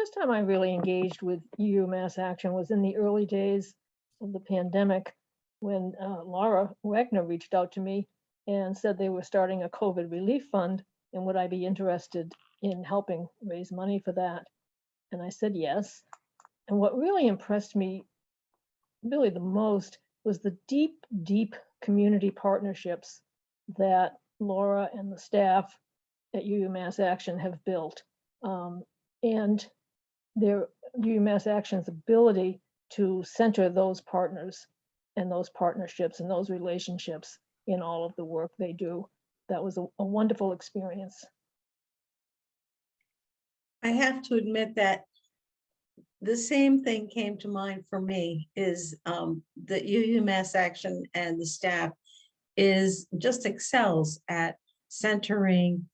first time I really engaged with UU Mass Action was in the early days of the pandemic when Laura Wagner reached out to me and said they were starting a COVID relief fund and would I be interested in helping raise money for that? And I said yes. And what really impressed me, really the most, was the deep, deep community partnerships that Laura and the staff at UU Mass Action have built. And their UU Mass Action's ability to center those partners and those partnerships and those relationships in all of the work they do. That was a wonderful experience. I have to admit that the same thing came to mind for me is that UU Mass Action and the staff just excels at centering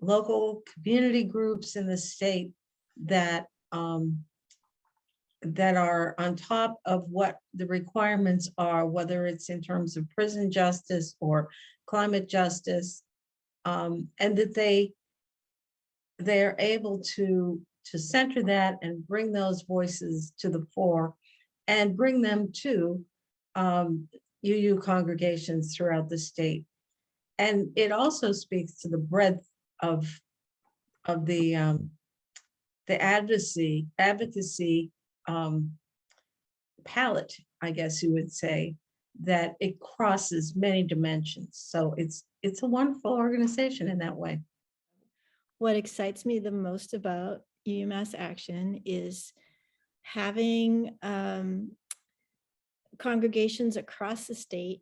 local community groups in the state that that are on top of what the requirements are, whether it's in terms of prison justice or climate justice, and that they're able to center that and bring those voices to the fore and bring them to UU congregations throughout the state. And it also speaks to the breadth of the advocacy palette, I guess you would say, that it crosses many dimensions. So it's a wonderful organization in that way. What excites me the most about UU Mass Action is having congregations across the state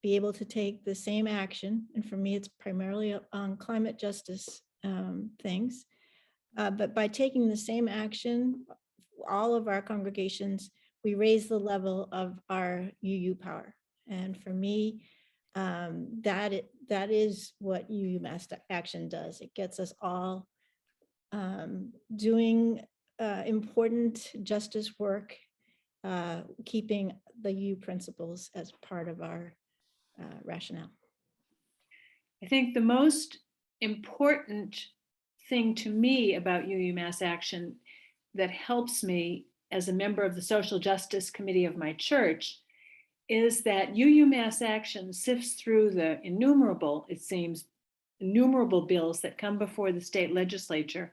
be able to take the same action. And for me, it's primarily on climate justice things. But by taking the same action, all of our congregations, we raise the level of our UU power. And for me, that is what UU Mass Action does. It gets us all doing important justice work, keeping the UU principles as part of our rationale. I think the most important thing to me about UU Mass Action that helps me as a member of the Social Justice Committee of my church is that UU Mass Action sifts through the innumerable bills that come before the state legislature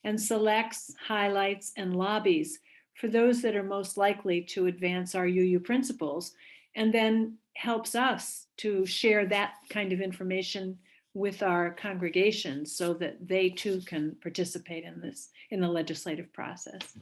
and selects, highlights, and lobbies for those that are most likely to advance our UU principles, and then helps us to share that kind of information with our congregations so that they too can participate in the legislative process.